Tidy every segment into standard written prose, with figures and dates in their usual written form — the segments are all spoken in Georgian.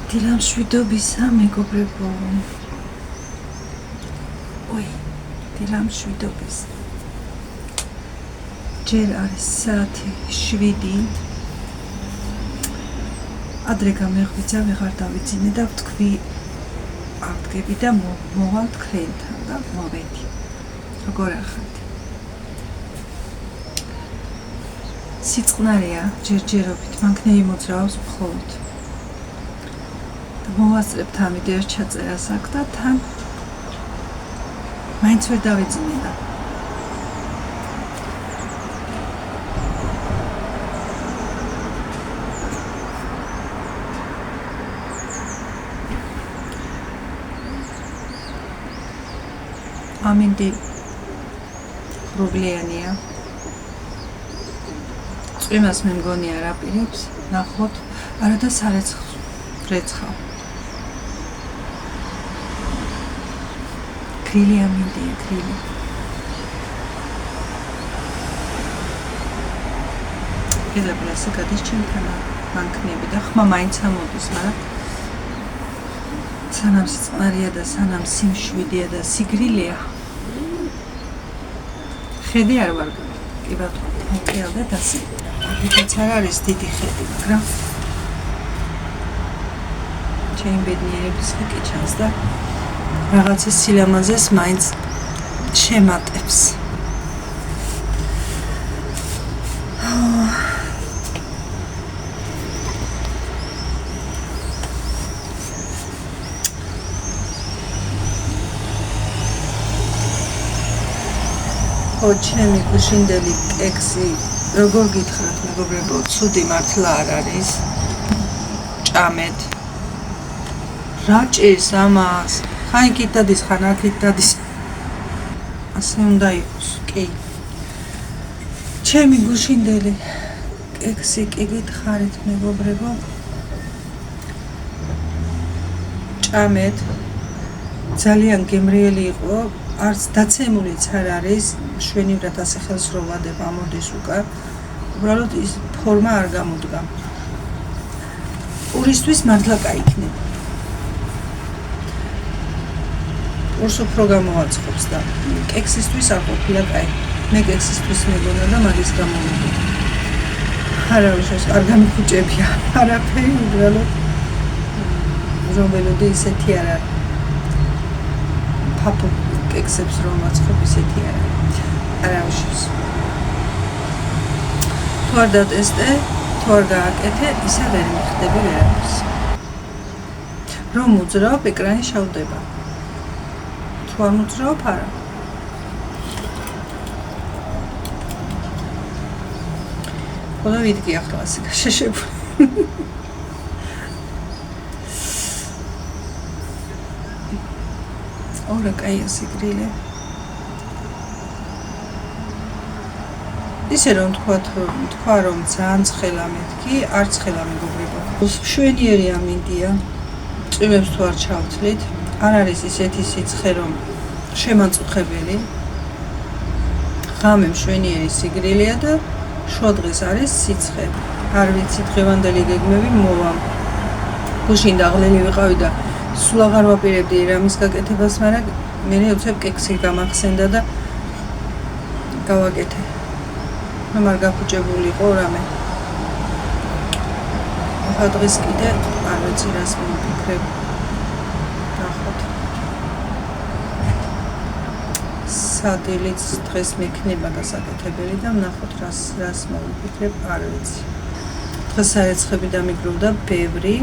დილამშვიდობისა მეგობრებო. ой, დილამშვიდობის. ჯერ არის საათი 7. ადრე გამეღვიძა, ვეღარ დავიძინე და ვთქვი ავდგები და მოვალ თქვენთან და მოვედი. როგორ ახალთ? სიწყნარია ჯერჯერობით, მანქნები მოძრაობს მხოლოდ. მოვასწრებთ ამით ერთ ჩაწერას აქ და თან მაინც ვერ დავიძინე და ამინდი პრობლემია. წვიმას მე მგონი არ აპირებს, ნახოთ, არა და სარეცხავ. გრილი ამინდია, გრილი. პირდაპირ ასე გადის ჩემთან მანქნები და ხმა მაინც ამოდის, მაგრამ სანამ სიწყნარია და სანამ სიმშვიდეა და სიგრილია. ხედი არ ვარ, კი ბატონო, მოკიალდა დასი. აქაც არ არის დიდი ხედი, მაგრამ ჩემი ბედნიერების ხეკი ჩანს და რაღაცის სილამაზეს მაინც შემატებს. ო ჩემი გუშინდელი კექსი, როგორ გითხრათ მეგობრებო, ცუდი მართლა არ არის. ჭამეთ. რა ჭირს ამას? ხან იქით დადის, ხან აქით დადის. ასე უნდა იყოს, კი. ჩემი გუშინდელი კექსი კი გითხარით მეგობრებო. ჭამეთ. ძალიან გემრიელი იყო. არც დაცემულიც არ არის, შვენივრად ასე ხელს რო ვადებ ამოდის უკან, უბრალოდ ის ფორმა არ გამოდგა. პურისთვის მართლა კაი იქნება. პურს უფრო გამოაწყობს და კექსისთვის არ ყოფილა კაი. მე კექსისთვის მეგონა და მაგის გამოვიდი. არავის არ გამიხუჭებია, არაფერი უბრალოდ რომელოდი ისეთი არ არის. ფაფო კექსებს რომ აწყობ ისეთი არ არის. არავის. თუ არ დატესტე, თუ არ გააკეთე, ისა ვერ მიხდები ვერავის. რომ უძრავ, ეკრანი შავდება. თუ არ უძრავ, არა. ხოლო ვიდგი ახლა ასე გაშეშებული. ორა კაია სიგრილე. ისე რომ თქვა რომ ძალიან ცხელა მეთქი, არ ცხელა მეგობრებო. შვენიერი ამინდია. წვიმებს თუ არ ჩავთვლით, არ არის ისეთი სიცხე რომ შემაწუხებელი. ღამე მშვენიერი სიგრილია და შუადღეს არის სიცხე. არ ვიცი დღევანდელი გეგმები მოვა. გუშინ დაღლელი ვიყავი და სულ აღარ ვაპირებდი რამის გაკეთებას, მაგრამ მე უცებ კექსი გამახსენდა და გავაკეთე. მე არ გაფუჭებულიყო რამე. ახლა დღეს კიდე არ ვიცი რას მოვიფიქრებ. ნახოთ. სადილიც დღეს მექნება გასაკეთებელი და ნახოთ რას მოვიფიქრებ, არ ვიცი. დღეს სარეცხები დამიგროვდა ბევრი.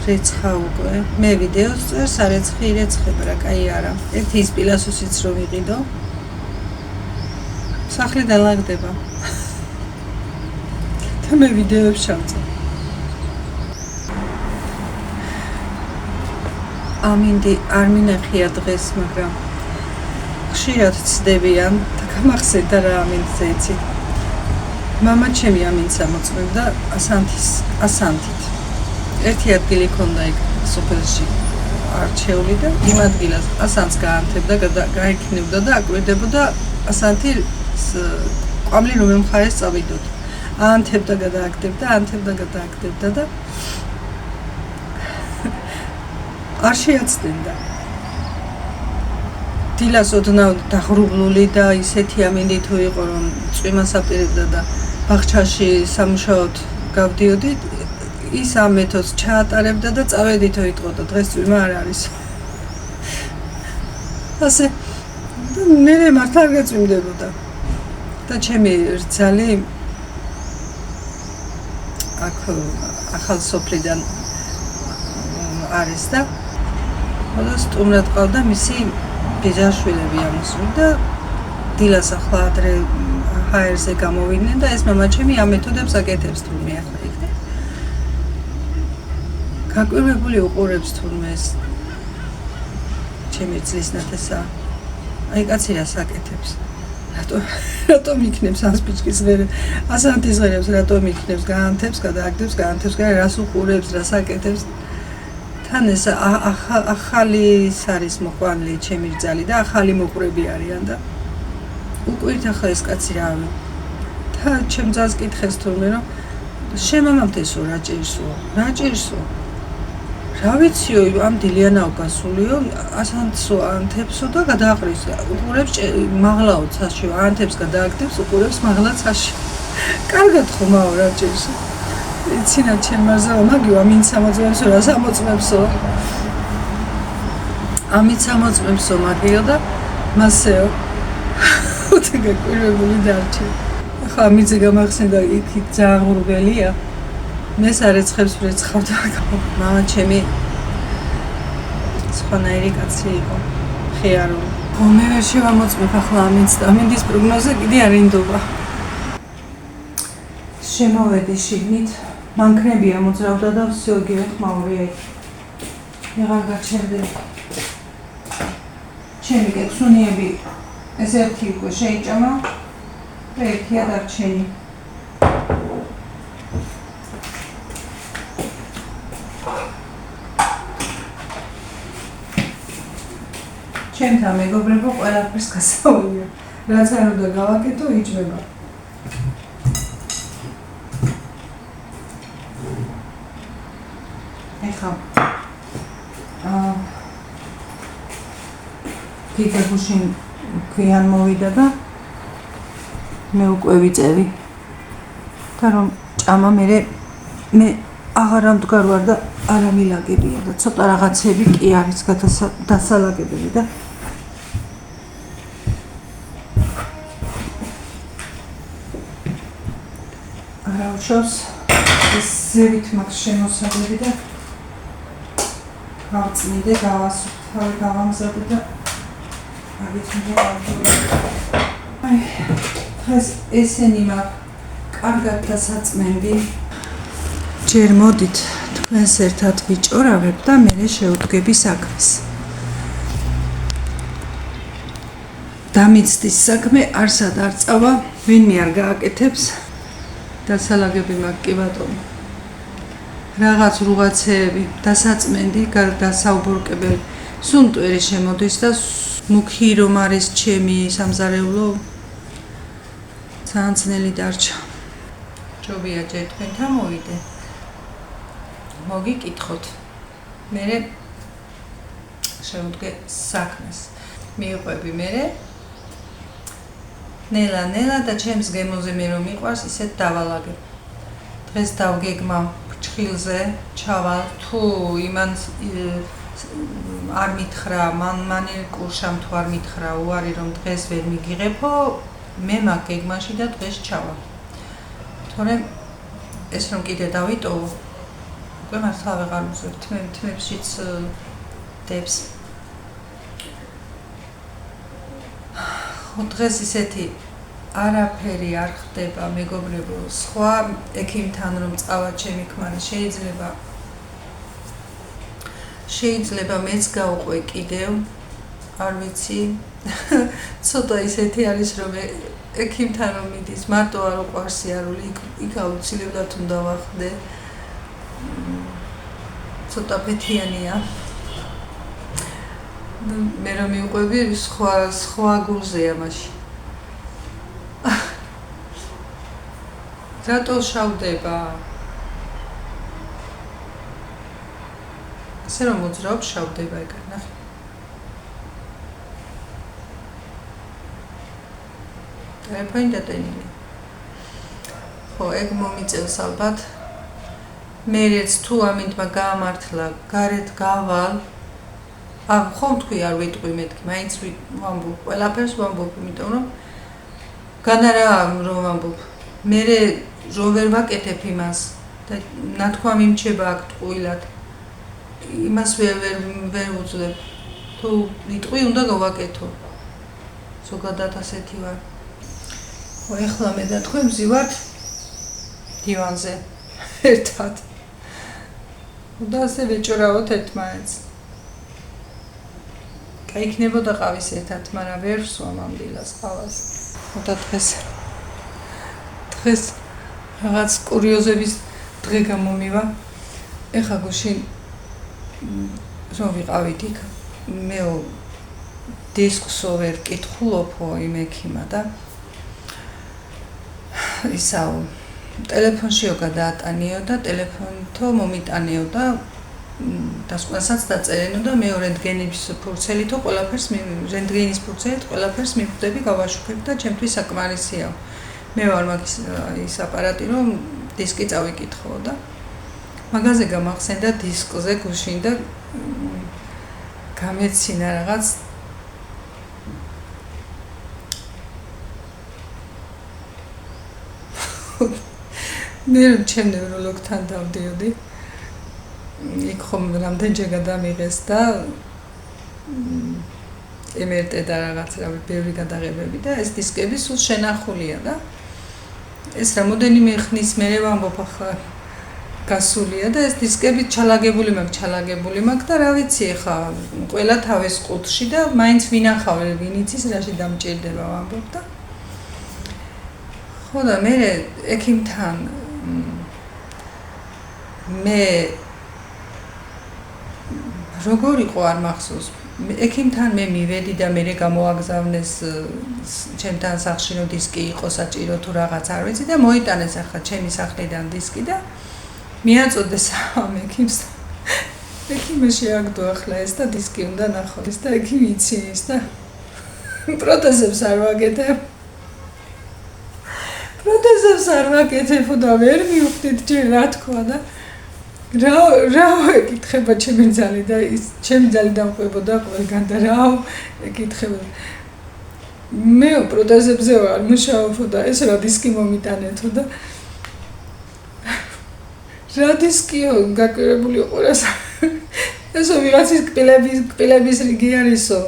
რეცხა უკვე. მე ვიდეოს წერ სარეცხი ირეცხება რა, კაი არა. ერთი ის პილასოსიც რო ვიყიდო. სახლიდან ლაგდება. და მე ვიდეოებს ჩავწერ. ამინდი არ მინახია დღეს, მაგრამ ხშირად ცდებიან და გამახსენდა რა ამინდზე იცით. მამა ჩემი ამინდს ამოწმებდა ასანთით. ერთი ადგილი ქონდა იქ სოფელში არჩეული და იმ ადგილას ასანთს გაანთებდა, გაიქნებდა და აკვირდებოდა ასანთი ყვამლი რომელ მხარეს წავიდოთ. აანთებდა გადააგდებდა და არ შეაცდენდა. დილას ოდნავ დაღრუბლული და ისეთი ამინდი თუ იყო რომ წვიმას აპირებდა და ბაღჩაში სამუშაოდ გავდიოდი, ის ამ მეთოდს ჩაატარებდა და წავედითო იტყოდა, დღეს წვიმა არ არის. ასე მე მართლა არ გაწვიმდებოდა. და ჩემი რძალი აქ ახალ სოფლიდან არის და ხოდა სტუმრად ყავდა მისი ბიძაშვილები ამოსული და დილას ახლა ადრე ჰაერზე გამოვიდნენ და ეს მამა ჩემი ამ მეთოდებს აკეთებს თურმე ახლა იქ და გაკვირვებული უყურებს თურმე ეს ჩემი რძლის ნათესა აი კაცი რას აკეთებს რატომ იქნებს ასპიჩკის ღერე ასანთის ღერებს რატომ იქნებს გაანთებს გადააგდებს რას უყურებს რას აკეთებს თან ეს ახალი არის მოყვანილი ჩემი რძალი და ახალი მოყვრები არიან და უკვირთ ახლა ეს კაცი რავი და ჩემ ძლას კითხეს თურმე რომ შემამამთესო რა ჭირსო რა ვიციო ამ დილიანაო გასულიო ასანთსო ანთებსო და გადააყრის უყურებს მაღლაო ცაში ანთებს გადააგდებს უყურებს მაღლა ცაში კარგად ხომაო რა ჭირსო ცინა ჩემ მაზაო მაგიო ამით სამოწმებსო რა სამოწმებსო ამით სამოწმებსო მაგიო და მასეო უთი გაკვირვებული დარჩი ახლა ამიძე გამახსენდა იქ ძალიან ღრუბელია მეს არ ეცხებს ვრეცხავდა მამა ჩემი სხვანაირი კაცი იყო ხიარული მე ვერ შევამოწმებ ახლა ამინდის პროგნოზზე კიდე არ ინდობა შემოვედი შიგნით მანქნებია მოძრავდა და всё გეხმაურია აღარ გაჩერდები ჩემი კეცუნიები ეს ერთი უკვე შეიჭამა და ერთია დარჩენი ჩემთან მეგობრებო ყველაფერს გასაუბრია რაც არ უნდა გავაკეთო იჭმება ეხა გიგებუშინ ქვიან მოვიდა და მე უკვე ვიწევი და რომ ჭამა მე აღარ ამდგარ ვარ და არა მილაგებია და ცოტა რაღაცები კი არის დასალაგებელი და არა უშავს ეს ზევით მაქვს შემოსავლები და გავწმინდე გავასუფთავე გავამზადე და აგეცნდა აი დღეს ესენი მაქვს კარგად დასაწმენდი ჯერ მოდით თქვენს ერთად ვიჭორავებ და მერე შევდგები საქმეს დამიცდის საქმე არსად არ წავა ვინმე არ გააკეთებს დასალაგები მაქვს კი ბატონო რაღაც რუღაცეები დასაწმენდი დასაუბრკებელი სუნტვერი შემოდის და მუქი რომ არის ჩემი სამზარეულო ძალიან ძნელი დარჩა ჯობია ჯერ თქვენთან მოვიდე მოგიკითხოთ მერე შევდგე საქმეს მივყვები მერე ნელა და ჩემს გემოზე მე რომ მიყვარს ისეთ დავალაგებ დღეს დავგეგმა ფრჩხილზე ჩავალ თუ იმან არ მითხრა მან კურშამ თუ არ მითხრა უარი რომ დღეს ვერ მიგიღებო მე მაგ გეგმაში და დღეს ჩავალ თორემ ეს რომ კიდე დავიტოვო უკვე მართლა ვეღარ უზვებ თმებშიც დებს დღეს ისეთი არაფერი არ ხდება მეგობრებო სხვა ექიმთან რომ წავა ჩემი ქმარი შეიძლება მეც გავყვე კიდევ არ ვიცი ცოტა ისეთი არის რომ ექიმთან რომ მიდის მარტო არ უყვარს სიარული იქ აუცილებლად უნდა ვახდე ცოტა ფეთიანია მე რომ მივყვები სხვა გულზეა მაშინ რატო შავდება? ასე რომ მოძრაობ შავდება ეგ ნახე. ტელეფონი დატენილი. ხო, ეგ მომიწევს ალბათ. მერეც თუ ამინდმა გაამართლა, გარეთ გავალ. ხომ თქვი არ ვიტყვი მეთქი, მაინც ვამბობ, ყველაფერს ვამბობ, იმიტომ რომ განარა რომ ვამბობ. მერე რომ ვერ ვაკეთებ იმას და ნათქვამი იმჩება აქ ტყუილად. იმას ვერ უძლებ. თუ ვიტყვი, უნდა გავაკეთო. ზოგადად ასეთი ვარ. ხო, ეხლა მე და თქვენ ვზივართ დივანზე ერთად. და ასე ვეჭვრავოთ ერთმანეთს. გაიქნებოდა ყავის ერთად, მაგრამ ვერ ვსვამ ამ დილას ყავას. და დღეს რაღაც კურიოზების დღე გამომივა. ეხა გუშინ რომ ვიყავით იქ, მე დისკსო ვერ კითხულობო იმ ექიმა და ისაო ტელეფონშიო გადაატანიო და ტელეფონთო მომიტანიო და დასკვანსაც დაწერენო და მე რენტგენის ფურცელითო ყველაფერს რენტგენის ფურცელით ყველაფერს მივხვდები, გავაშუქებ და ჩემთვის საკმარისია. მე ვარ მაგის ის აპარატი რომ დისკი წავიკითხო და მაგაზე გამახსენდა დისკზე გუშინ და გამეცინა რაღაც მე ჩემ ნევროლოგთან დავდიოდი. იქ ხომ რამდენჯერ გადამიღეს და MRT და რაღაც ბევრი გადაღებები და ეს დისკები სულ შენახულია და ეს რამოდენიმე ხნის მერე ვამბობ ახლა გასულია და ეს დისკები ჩალაგებული მაქვს და რა ვიცი ხა ყველა თავის ყუთში და მაინც ვინახავ ვინ იცის რაში დამჭირდება ვამბობ და ხო და მე ექიმთან მე როგორ იყო არ მახსოვს ექიმთან მე მივედი და მე გამოაგზავნეს ჩემთან სახლში რომ დისკი იყო საჭირო თუ რაღაც არ ვიცი და მოიტანეს ახლა ჩემი სახლიდან დისკი და მიაწოდეს ამ ექიმს ექიმი შეაგდო ახლა ეს და დისკი უნდა ნახოს და ექიმი იცის და პროტეზებს არ ვაკეთებ და ვერ მივხვდით ჯერ რა თქვა და რა ეკითხება ჩემი ძალი და ის ჩემი ძალი დამყვებოდა ყველგან და რა ეკითხება მე პროტეზებზე ვარ მუშაობ და ეს რა დისკი მომიტანეთო და რა დისკიო გაკვირებული ყურას ესო ვიღაცის კპილების რიგი არისო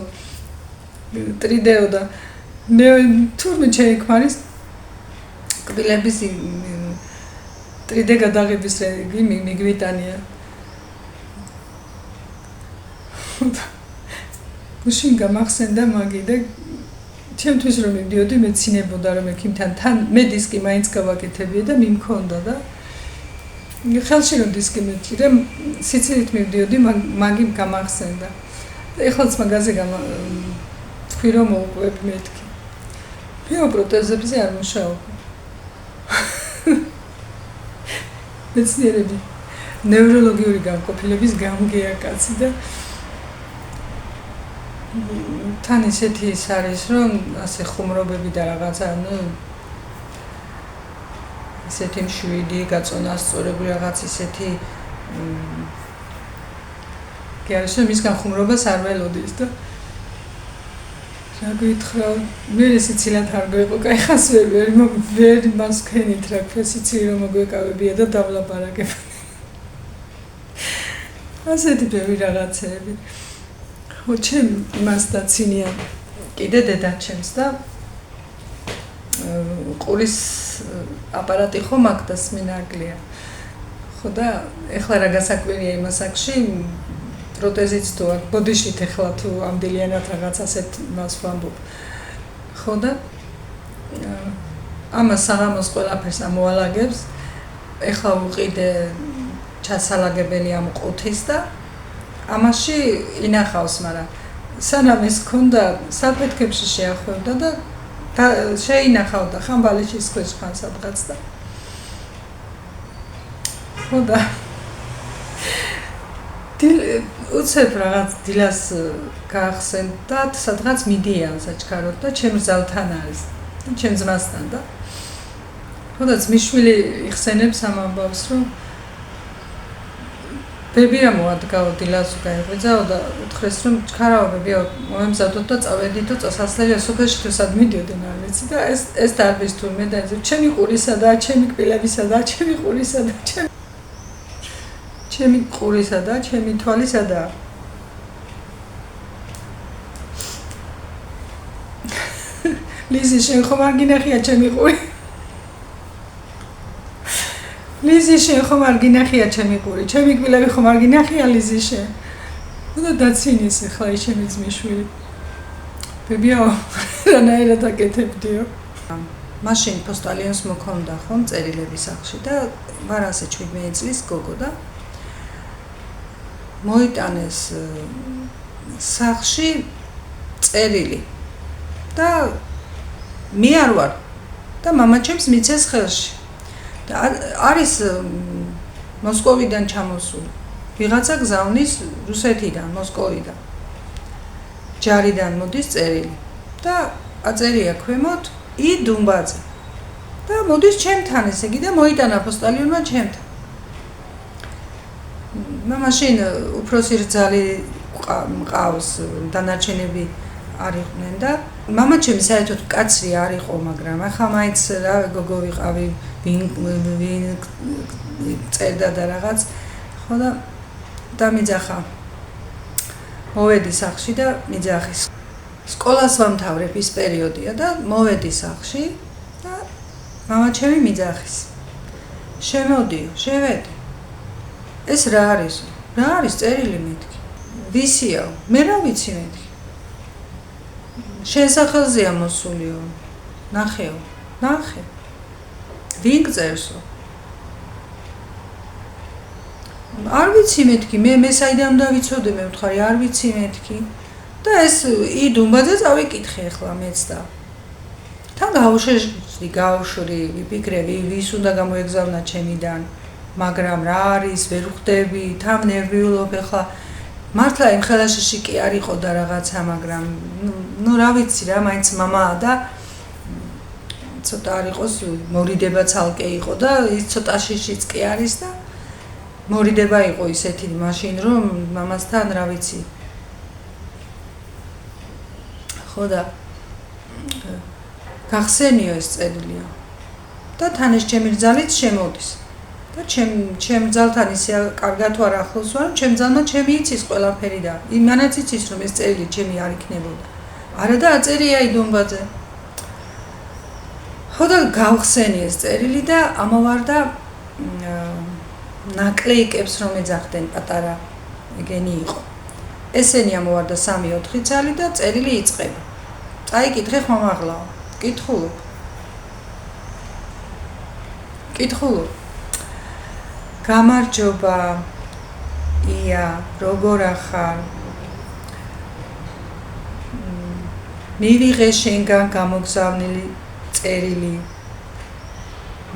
ტრიდეო და მე თურმე შეიქმარის კპილების 3D გადაღების რიგი მიგვიტანია. გუშინ გამახსენდა მაგი და ჩემთვის რომ მივდიოდი მეცინებოდა რომ ექიმთან თან მე დისკი მაინც გავაკეთებია და მიმქონდა და ხელში რომ დისკი მეჭირე სიცილით მივდიოდი მაგი გამახსენდა. ეხლაც მაგაზე თქვი რომ მოვყვებ მეთქი. მე პროტეზებზე არ მუშაობ. მეცნიერები ნევროლოგიური განყოფილების გამგეა კაცი და თან ისეთი ის არის რომ ასე ხუმრობები და რაღაცა ისეთი მშვიდი გაწონასწორებული რაღაც ისეთი გიარიშო მისგან ხუმრობას არ ველოდის და რა გითხრა მე სიცილად არ გვეყო კაი ხას ვერ მას ქენით რა სიცილი რომ მოგვეკავებია და დავლაპარაკებ ასეთი ბევრი რაღაცები ხო ჩემ მას დაცინია კიდე დედაჩემს და ყურის აპარატი ხო მაგდას მინაკლია ხო და ეხლა რა გასაკვირია იმ ასაკში პროტეზიც თუ აქ ბოდიშით ეხლა თუ ამდელიანად რაღაც ასეთ მას ვამბობ ხო და ამას საღამოს ყველაფერს ამოალაგებს ეხლა უყიდე ჩასალაგებელი ამ ყუთის და ამაში ინახავს მაგრამ სანამ ეს ქონდა საფეთქებში შეახვევდა და შეინახავდა ხან ბალიშის ქვეშ ხან სადღაც და ხო და უცებ რაღაც დილას გაახსენ და სადღაც მიდიან საჩქაროდ და ჩემს ძალთან არის ჩემ ძმასთან და ხო და ძმისშვილი იხსენებს ამ ამბავს რომ ბებია მოადგაო დილას გაიღვიძაო და უთხრეს რომ ჩქარაო ბებია მომემზადოთ და წავედით და წასასვლელია სოფელში თუ სად მიდიოდნენ არ ვიცი და ეს დარბის თურმე და ჩემი ყურისა და ჩემი კბილებისა და ჩემი ყურისა და ჩემი ყურისა და ჩემი თვალისა და ლიზი შენ ხომ არ გინახია ჩემი ყური ლიზი შენ ხომ არ გინახია ჩემი ყური ჩემი კბილები ხომ არ გინახია ლიზი შენ და დაცინის ახლა ის ჩემი ძმისშვილი ბებიო რანაირად აკეთებდიო მაშინ პოსტალიონს მოქონდა ხომ წერილების სახლში და ვარ ასე 17 წლის გოგო და მოიტანეს სახლში წერილი და მე არ ვარ და მამაჩემს მიცეს ხელში და არის მოსკოვიდან ჩამოსული ვიღაცა გზავნის რუსეთიდან მოსკოვიდან ჯარიდან მოდის წერილი და აწერია ქვემოთ ი დუმბაძე და მოდის ჩემთან ესე იგი და მოიტანა პოსტალიონმა ჩემთან მაშინ უფროსი რძალი მყავს დანარჩენები არ იყვნენ და მამაჩემი საერთოდ კაცრი არ იყო მაგრამ ახლა მაინც რა გოგო ვიყავი ვინ წერდა და რაღაც ხო და დამიძახა მოვედი სახლში და მიძახი სკოლას ვამთავრებ ის პერიოდია და მოვედი სახლში და მამაჩემი მიძახის შემოდიო შევედი ეს რა არის წერილი მეთქი ვისიო მე რა ვიცი მეთქი შენ სახელზეა მოსულიო ნახეო ნახე ვინ გწერსო არ ვიცი მეთქი მე საიდან დავიცოდე მე ვთხარი არ ვიცი მეთქი და ეს ი დუმბაძე წავიკითხე ახლა მეც და თან გავუშვრი ვიფიქრე ვის უნდა გამოეგზავნა ჩემიდან მაგრამ რა არის ვერ ვხვდები თან ნერვიულობ ახლა მართლა იმ ხელაშში კი არ იყო და რაღაცა მაგრამ ნუ რა ვიცი რა მაინც მამაა და ცოტა არ იყოს მორიდება ცალკე იყო და ის ცოტა შიშიც კი არის და მორიდება იყო ისეთი მაშინ რომ მამასთან რა ვიცი ხო და გახსენიო ეს წერილია და თან ეს ჩემი რძალიც შემოდის და ჩემ რძალთან ისე კარგად ვარ ახლოს ვარ ჩემ რძალმა ჩემი იცის ყველაფერი და იმანაც იცის რომ ეს წერილი ჩემი არ იქნებოდა არა და აწერია იდუმბაძე ხო და გავხსენი ეს წერილი და ამოვარ და ნაკლეიკებს რომ ეძახდნენ პატარა ეგენი იყო ესენი ამოვარ და 3-4 ცალი და წერილი იწყება წაიკითხე ხმამაღლაო კითხულობ გამარჯობა ია როგორ ახარ მივიღე შენგან გამოგზავნილი წერილი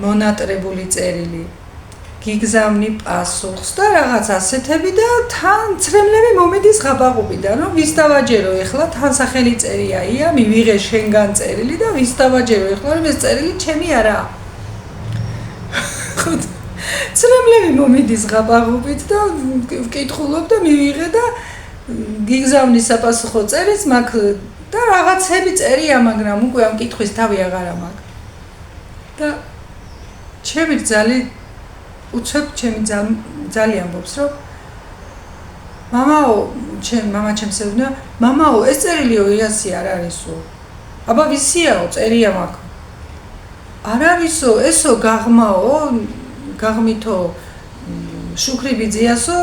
მონატრებული წერილი გიგზავნი პასუხს და რაღაც ასეთები და თან ცრემლები მომედის ღაბაღობიდან რომ ვის დავაჯერო ეხლა თან სახელი წერია ია მივიღე შენგან წერილი და ვის დავაჯერო ეხლა რომ ეს წერილი ჩემი არაა ცრემლები მომედის ღაბაღობით და ვკითხულობ და მივიღე და გიგზავნის საპასუხო წერილს მაგ და რაღაცები წერია მაგრამ უკვე ამ კითხვის თავი აღარა მაქვს და ჩემი რძალი უცებ ჩემი ძალი ამბობს რომ მამა ჩემს ევნა მამაო ეს წერილიო იასი არ არისო აბა ვისიაო წერია მაქვს არ არისო ესო გაღმაო გაღმითო შუქრი ბიძიასო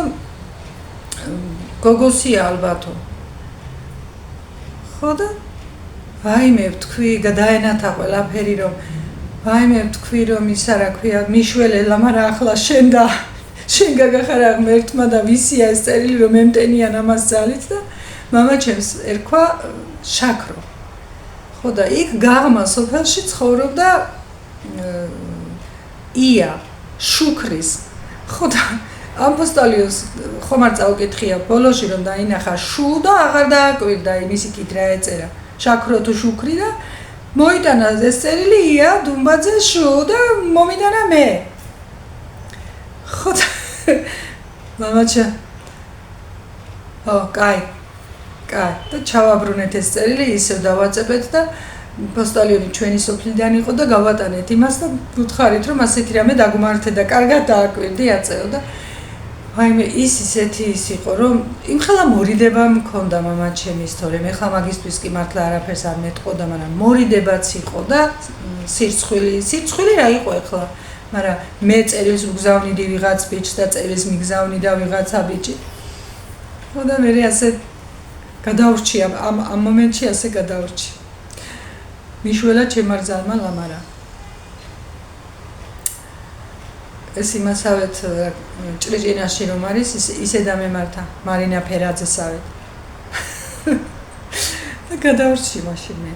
გოგოსია ალბათო ხო და ვაიმე ვთქვი გადაენათა ყველაფერი რომ ვაიმე ვთქვი რომ ისა რა ქვია მიშველელა მაგრამ ახლა შენ გაგახარა ღმერთმა და ვისია ეს წერილი რომ ემტენიან ამას ძალით და მამაჩემს ერქვა შაქრო ხო და იქ გაღმა სოფელში ცხოვრობდა ია შუქრის ხო და ამ პოსტალიოს ხომ არ წავკითხია ბოლოში რომ დაინახა შუ და აღარ დააკვირდა იმისი კითხრა ეწერა შაქრო თუ შუქრი და მოიტანა ეს წერილი ია დუმბაძე შუ და მომიტანა მე ხო მამაჩა კაი და ჩავაბრუნეთ ეს წერილი ისევ დავაწებეთ და პოსტალიონი ჩვენი სოფლიდან იყო და გავატანეთ იმას და გითხარით რომ ასეთი რამე დაგმართე და კარგად დააკვირდი აწეო და ვაიმე ისეთი ის იყო რომ იმხელა მორიდება მქონდა მამაჩემის თორემ ეხლა მაგისტვის კი მართლა არაფერს არ მეტყოდა მაგრამ მორიდებაც იყო და სირცხვილი რა იყო ეხლა მაგრამ მე წერილს ვგზავნიდი ვიღაც ბიჭს და წერილს მიგზავნიდა ვიღაცა ბიჭი ხო და მე ასე გადავრჩი ამ მომენტში ასე გადავრჩი მიშველა ჩემარძალმა ლამარა ეს იმასავეთ ჭრიჭინაში რომ არის ისე დამემართა მარინა ფერაძესავეთ და გადავრჩი მაშინ მე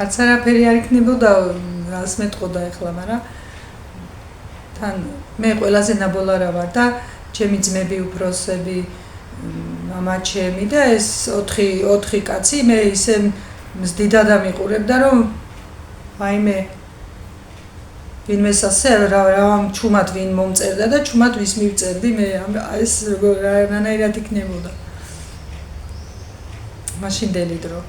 არც არაფერი არ იქნებოდა რას მეტყოდა ეხლა მაგრამ თან მე ყველაზე ნაბოლარა ვარ და ჩემი ძმები უფროსები მამაჩემი და ეს 4 კაცი მე ისე მზდიდა და მიყურებდა რომ ვაიმე ვინმეს ასე რა ჩუმად ვინ მომწერდა და ჩუმად ვის მივწერდი მე ეს რანაირად იქნებოდა მაშინდელი დრო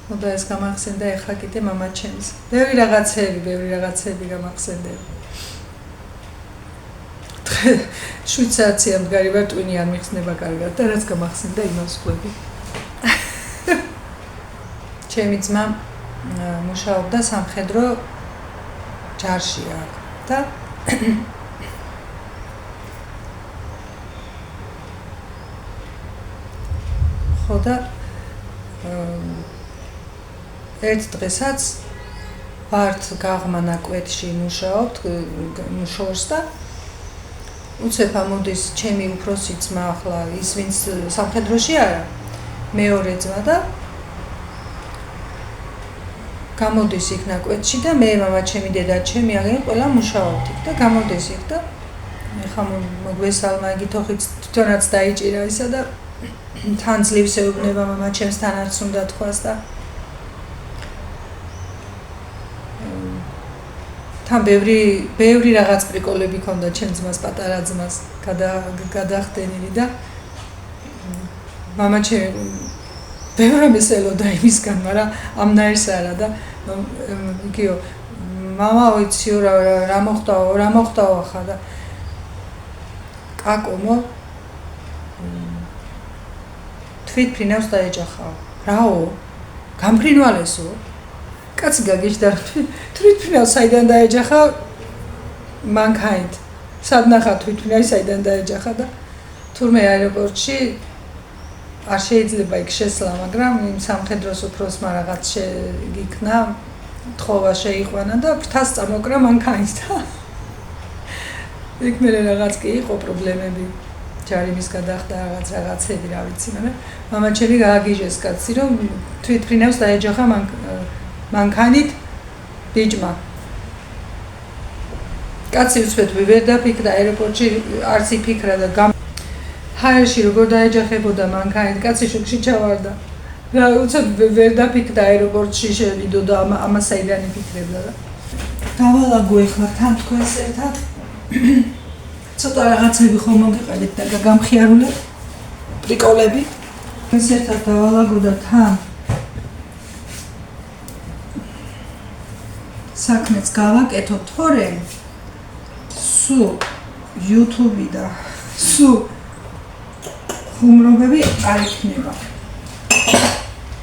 და ეს გამახსენდა ეხლა კიდე მამაჩემს ბევრი რაღაცები გამახსენდება შვიცარცია მდგარი ვარ ტვინი არ მიხსნება კარგად და რაც გამახსენდა იმას ხვდები ჩემი ძმა მუშაობდა სამხედრო ჯარში აქ და ხო და ერთ დღესაც ვართ გაღმა ნაკვეთში მუშაობთ შორს და უცებ ამოდის ჩემი უფროსი ძმა ახლა ის ვინც სამხედროში არა მეორე ძმა და გამოდის იქ ნაკვეთში და მე მამაჩემი დედაჩემი აგენ ყველა მუშაობთ იქ და გამოდის იქ და ეხა მოგვესალმა იგი თოხიც თვითონაც დაიჭირა ისა და თან ძლივს ეუბნება მამაჩემს თან არც უნდა თქვას და თან ბევრი რაღაც პრიკოლები ქონდა ჩემ ძმას პატარა ძმას გადახდენილი და მამაჩემი ბევრამეს ელოდა იმისგან მაგრამ ამნაირს არა და იგიო მამა ვიციო რა მოხდაო ახლა და კაკომო თვითფრინავს დაეჯახაო რაო გამფრინვალესო კაცი გაგიჟდა თვითფრინავს საიდან დაეჯახა მანქანით სადნახა თვითფრინავი საიდან დაეჯახა და თურმე აეროპორტში არ შეიძლება იქ შესლა მაგრამ იმ სამხედროს უფროსმა რაღაც შეიქნა თხოვა შეიყვანა და ფრთას წამოკრა მანქანით და იქ მე რაღაც კი იყო პრობლემები ჯარიმის გადახდა რაღაცები რა ვიცი მაგრამ მამაჩემი გააგიჟეს კაცი რომ თვითფრინავს დაეჯახა მანქანით ბიჭმა კაცი უცბად ვერ დაფიქრა აეროპორტში არც იფიქრა და ჰაერში როგორ დაეჯახებოდა მანქანით კაცი შოკში ჩავარდა რა უცებ ვერ დაფიქრა აეროპორტში შევიდო და ამას საიდან იფიქრებდა და დავალაგო ეხლა თან თქვენს ერთად ცოტა რაღაცები ხომ მოგიყალით და გამხიარულეთ პრიკოლები ეს ერთად დავალაგო და თან საქმეც გავაკეთოთ თორემ სულ YouTube და სულ ხუმრობები არ იქნება.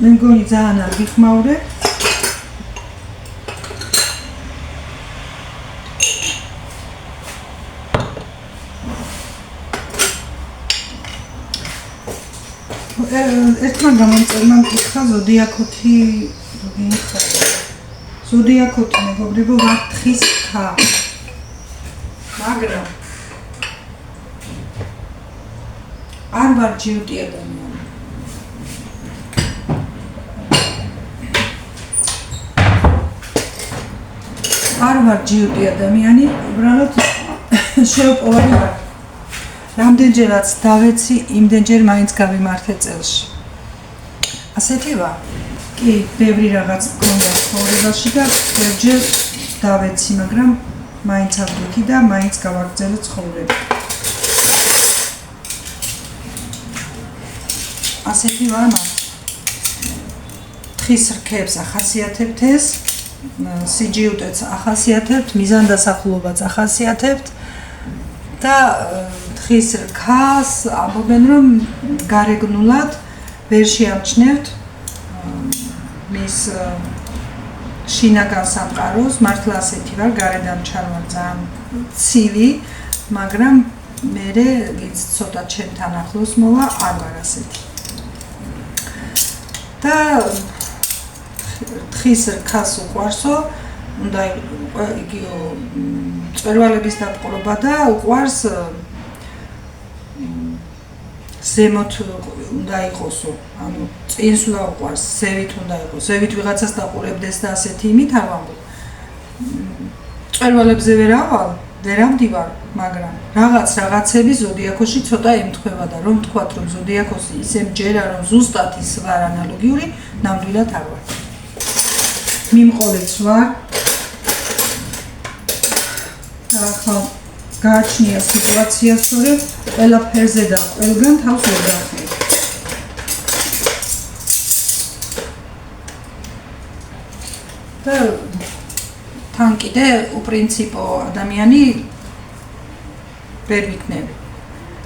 მე მგონი ძალიან არ გიხმაურე. ერთმა გამომწერმა მკითხა ზოდიაქოთი მეგობრებო ვართხის ხა. მაგრამ არ ვარ ჯიუტი ადამიანი. არ ვარ ჯიუტი ადამიანი, უბრალოდ შეუპოვარი ვარ. რამდენჯერაც დავეცი, იმდენჯერ მაინც გავიმართე წელში. ასეთი ვარ. კი, ბევრი რაღაც მქონდა ცხოვრებაში და ბევრჯერ დავეცი, მაგრამ მაინც ავდიქი და მაინც გავაგრძელე ცხოვრება. ასეთი ვარ მაგ. თხის რქებს ახასიათებთ ეს, სიჯიუტეც ახასიათებთ, მიზანდასახულობაც ახასიათებთ და თხის რქას ამბობენ რომ გარეგნულად ვერ შეამჩნევთ მის შინაგან სამყაროს, მართლა ასეთი ვარ, გარედან ჩარვარ ძალიან ცივი, მაგრამ მერე ვინც ცოტა ჩემთან ახლოს მოვა, არ ვარ ასეთი. და თხის რქას უყვარსო, უნდა იგივე მწვერვალების დაპყრობა და უყვარს ზემოთ უნდა იყოსო, ანუ წინს უნდა უყვარს, ზევით უნდა იყოს, ზევით ვიღაცას დაყურებდეს და ასეთი იმით არ ვამბობ. მწვერვალებზე ვერ ავდივარ, მაგრამ რაღაცები ზოდიაქოში ცოტა ემთხვევა და რომ თქვათ რომ ზოდიაქოსი ისე მჯერა რომ ზუსტად ის ვარ ანალოგიური, ნამდვილად არ ვარ. მიმყოლეც ვარ. და ახლა გააჩნია სიტუაცია, რომ ყველაფერზე და ყველგან თავს ვერ დავხმი. და თან კიდე უპრინციპო ადამიანი ვერ ვიქნები.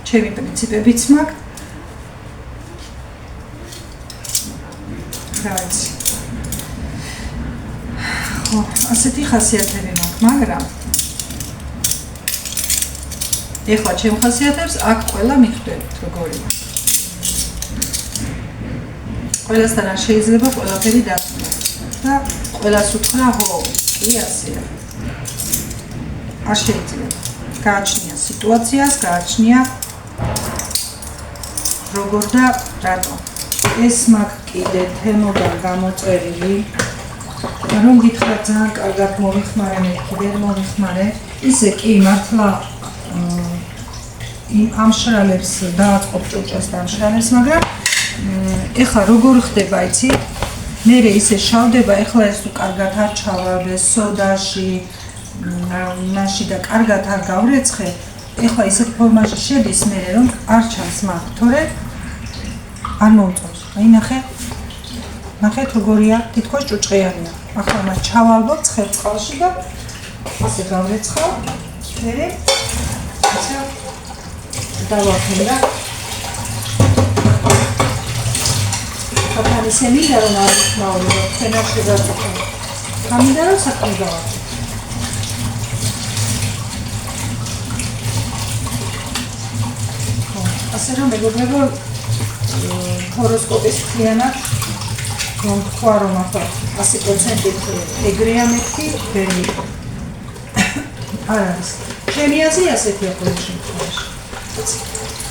ჩემი პრინციპებიც მაქვს. რაც ხო, ასეთი ხასიათები მაქვს, მაგრამ ეხლა ჩემ ხასიათებს აქ ყველა მიხვდებით როგორია. ყველასთან არ შეიძლება ყველაფერი დათმო და ყველას უთხრა ხო, კი ასეა. არ შეიძლება. გააჩნია სიტუაციას, გააჩნია როგორ და რატო. ეს მაქვს კიდე თემოდან გამოწერილი. რომ გითხრათ ძალიან კარგად მომიხმარე, მეთქი ვერ მომიხმარე. ისე კი მართლა ამშრალებს დააწყობ ჭურჭელს და ამშრალებს, მაგრამ ეხლა როგორ ხდება იცი? მერე ისე შავდება, ეხლა ეს თუ კარგად არ ჩავარდეს სოდაში, მაშინ და კარგად არ გავრეცხე, ეხლა ისეთ ფორმაში შედის მერე რომ არ ჩანს მაგ, თორე არ მომწონს. აი ნახეთ როგორია, თითქოს ჭუჭყიანია. ახლა მას ჩავალბობ ცხერწყალში და ასე გავრეცხავ, მერე ასე დავახმარ და ახლა ისე მინდა რომ არ ვიხმაურებ, თქვენ არ შეგაწყვეტ. გამინდა რომ საქმე გავაკეთო. ასე რომ მეგობრებო, ჰოროსკოპის მთლიანად რომ თქვა რომ ახლა 100%-ით ეგრეა მეთქი, ვერ მიიღო. არ არის. ჩემი აზრი ასეთია ყოველ შემთხვევაში.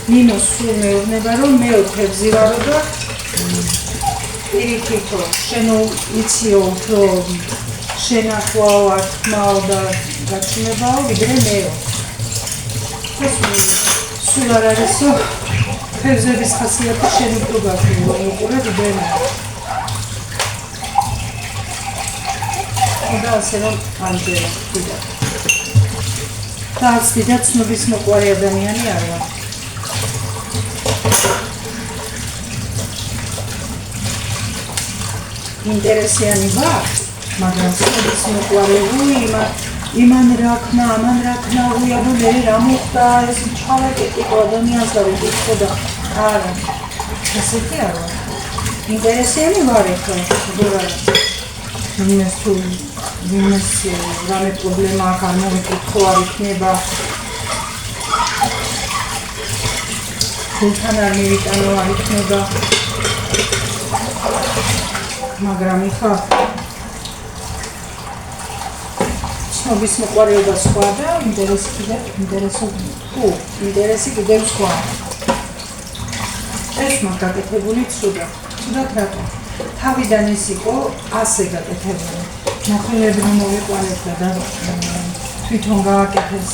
ნინოს სულ მეუბნება რომ მე ოქებზე ვარო და პირიქითო შენო იციო რომ შენახვაო არ თმაო და გაჩნებაო ვიდრე მეო. ეს სულ არ არისო ფერზების ხასიათი შენ უფრო გაგვიო უყურე ვიდრე მე. და ასე რომ ამჯერა კიდე. და დიდად ცნობის მოყვარე ადამიანი არ ვარ. ინტერესიანი ვარ, მაგრამ ცნობის მოყვარე იმან რა ქნა, ამან რა ქნა, აბა მე რა მოხდა, ეს ჩავაკეტიკო ადამიანს და ვიკითხო და არა. ასეთი არ ვარ. ინტერესიანი ვარ ეხლა, ზოგადად. ვინმეს რამე პრობლემა აქვს, არ მოვიკითხო, არ იქნება. გულთან არ მივიტანო, არ იქნება. მაგრამ ეხლა ცნობის მოყვარეობა სხვა და ინტერესი კიდევ სხვა. ეს მაქვს გაკეთებული ცუდად რატო? თავიდან ეს იყო ასე გაკეთებული. მოხელები მოვიყვანეთ და თვითონ გააკეთეს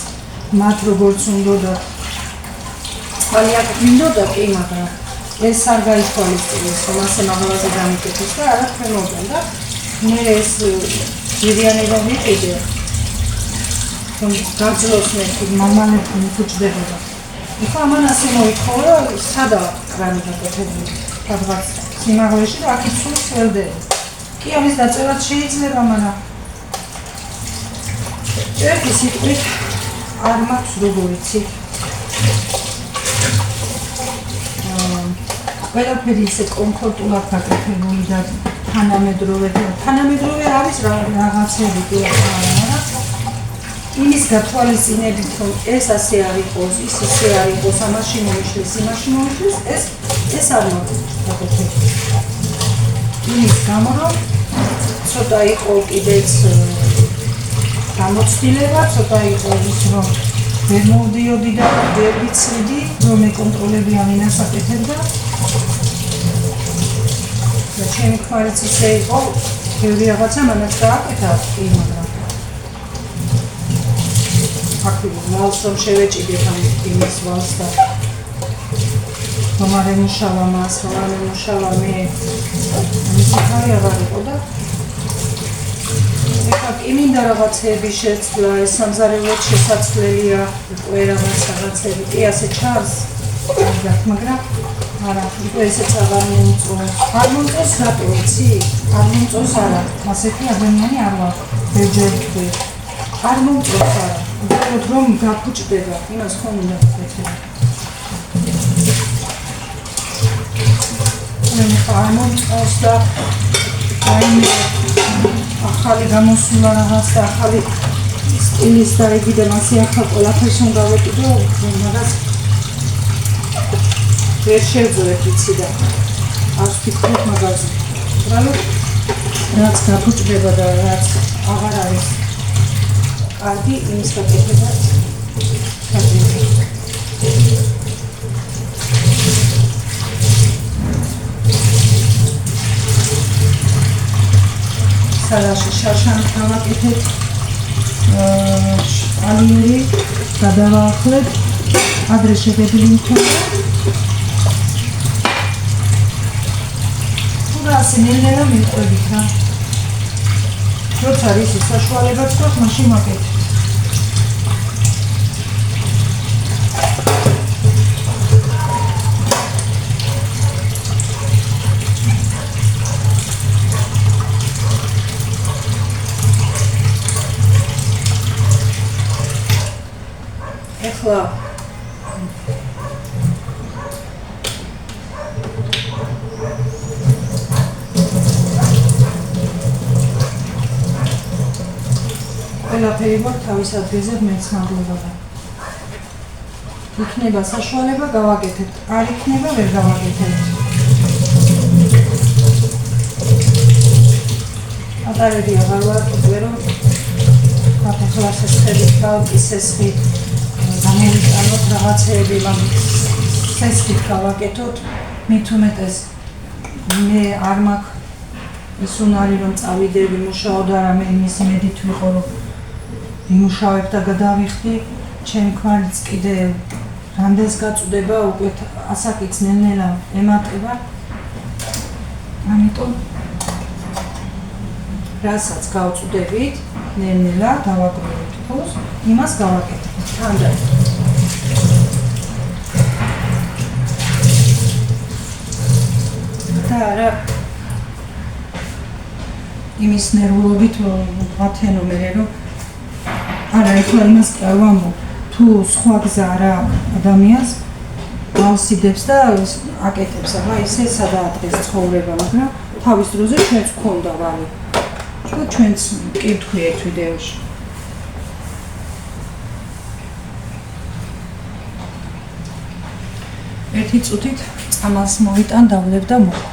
მათ როგორც უნდა. ხალხი მინდოდა კი, მაგრამ ეს არ გაითვალისწინეს, რომ ასე მაღალაზე დამიკეთეს და არა თქვენ მოგონდა. მე ეს ჯირიანი რომ ვიყიდე, რომ გაძლოს მე მამალები მიფუჭდებოდა. ეხლა ამან ასე მოითხოვა, სადაა კრანი გაკეთებული, სადღაც სიმაღლეში და აქ იცულ სველდები. კი, ამის დაწევაც შეიძლება, მაგრამ ერთი სიტყვით არ მაქვს როგორ იცი. ყველაფერი ისე კომფორტულად გაკეთებული და თანამედროვე არის რაღაცები კი არა. იმის გათვალისწინებით, რომ ეს ასე არ იყოს, ის ისე არ იყოს, ამაში მოიშლის, იმაში მოიშლის, ეს არ მოხდება. იმის გამო, რომ ცოტა იყო კიდეც გამოცდილება, ცოტა იყო ის, რომ ვერ მოვდიოდი და ვერ ვიცოდი, რომ ეკონტროლები ამინას აკეთებდა. და ჩემი ქმარიც ისე იყო, ბევრი რაღაცა მანაც გააკეთა, კი, მაგრამ ვალს რომ შევეჭიდეთ ამ იმის ვალს და რომ არ ემუშავა მას, რომ არ ემუშავა მე მისი ხარი აღარ იყო და ეხლა კი მინდა რაღაცეები შეცვლა, ეს სამზარეულოდ შესაძლებელია უკვე რაღაცები, კი ასე ჩანს, მაგრამ არა, უკვე ესეც აღარ მომწონს. არ მომწონს რატო იცი? არ მომწონს არა, ასეთი ადამიანი არ ვარ, ბეჯერ ვთქვი. არ მომწონს არა. უბრალოდ რომ გაფუჭდება, იმას ხომ უნდა ვქეთება. მე არ მომწონს და რაიმე ახალი გამოსულა რაღაც და ახალი სტილის და ეგიდე მასე ახლა ყველაფერს უნდა ვეკიდო, მაგას ვერ შევძლებთ იცი და არ ვფიქრობ მაგაზე. უბრალოდ რაც გაფუჭდება და რაც აღარ არის კარგი, იმის გაკეთება კარგია. სალაში შარშან გავაკეთეთ, ალიერი გადავაახლეთ, ადრე შეგებული მქონდა. თუ რა ასე ნელ-ნელა მივყვებით რა. როცა არის ის საშუალებაც გვაქვს, მაშინ ვაკეთებ. ეხლა ყველაფერი გვაქვს თავის ადგილზე, მეც მადლობა. იქნება საშუალება გავაკეთებთ, არ იქნება ვერ გავაკეთებთ. ატარები აღარ ვარ, უკვე რომ ახლა სესხებით გავკისესხით, გამოვიტანოთ რაღაცეები, სესხით გავაკეთოთ, მით უმეტეს მე არ მაქვს ის უნარი რომ წავიდე ვიმუშაო და რამე იმის იმედით ვიყო რომ ვიმუშავებ და გადავიხდი, ჩემი ქმარიც კიდე რამდენს გაწუდება, უკვე ასაკიც ნელ-ნელა ემატება. ამიტომ რასაც გავწუდებით, ნელ-ნელა დავაგროვებთ ფულს, იმას გავაკეთებთ თანდათან. და არა იმის ნერვულობით ვათენო მე რომ არა ეხლა იმას კი არ ვამბობ, თუ სხვა გზა არა ადამიანს გავსიდებს და აკეთებს, ახლა ისე სადაა დღეს ცხოვრება, მაგრამ თავის დროზე ჩვენც გვქონდა ვალი და ჩვენც კი ვთქვიეთ ვიდეოში. ერთი წუთით წამალს მოვიტან, დავლებ და მოვა.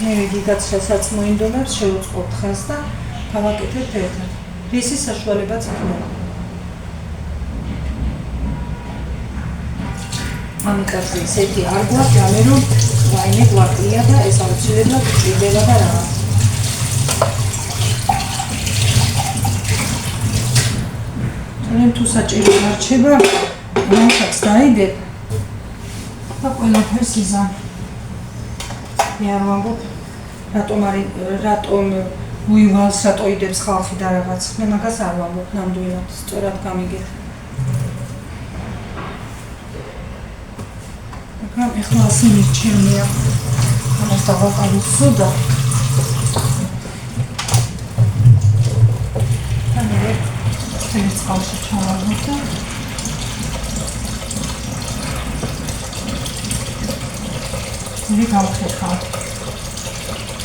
მე ვიგაცრასაც მოინდომებს შევუწყობ დღეს და გავაკეთებ ერთად. რისი საშუალებაც იქნება. ამიტომაც ესეთი არ გვაქვს, რამე რომ რაიმე გვაკლია და ეს აუცილებლად ჭირდება და რაღაც. მაგრამ თუ საჭირო დარჩება, რასაც დაიდებ და ყველაფერს იზამ. მე არ ვამბობ, რატომ უივალს, რატო იდებს ხალხი და რაღაც. მე მაგას არ ვამბობ ნამდვილად, სწორად გამიგეთ. მაგრამ ეხლა ასე მირჩენია. ამას დავაყარო სუდა. ეს წყალში ჩავარდნოთ და მე გავხერხავ.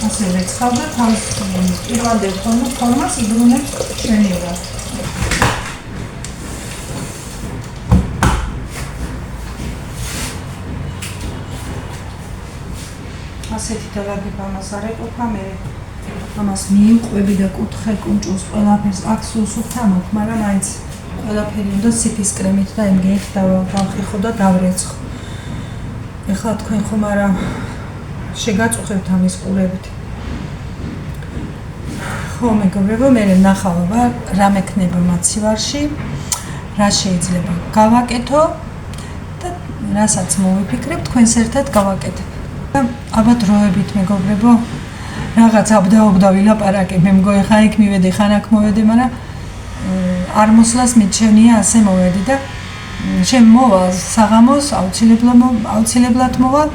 ასე რეცხავ და თავს პირვანდელ ფორმას იბრუნებს ჩვენიურად. ასეთი დალაგება ამას არ ეყოფა, მე ამას მიუყვები და კუთხე კუნჭულს ყველაფერს აქ სულსუხთან აქვს, მაგრამ აიც ყველაფერი უნდა სიფის კრემით და MGF დავხიხო და დავრეცხო. ეხლა თქვენ ხომ არა შეგაწუხებთ ამის ყურებით. ხო მეგობრებო, მე ნახავ რა მექნება მაცივარში, რა შეიძლება გავაკეთო და რასაც მოვიფიქრებ, თქვენს ერთად გავაკეთებ. აბა დროებით მეგობრებო, რაღაც აბდაობდა ვილაპარაკე, მე მგონი ხან იქ მივედი, ხან აქ მოვედი, მაგრამ არ მოსვლას მიჩენია ასე მოვედი და ჩემ მოვალ საღამოს აუცილებლად მოვალ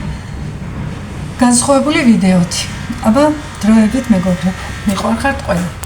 განსხვავებული ვიდეოთი. აბა დროებით მეგობრებო, მიყვარხართ ყველა.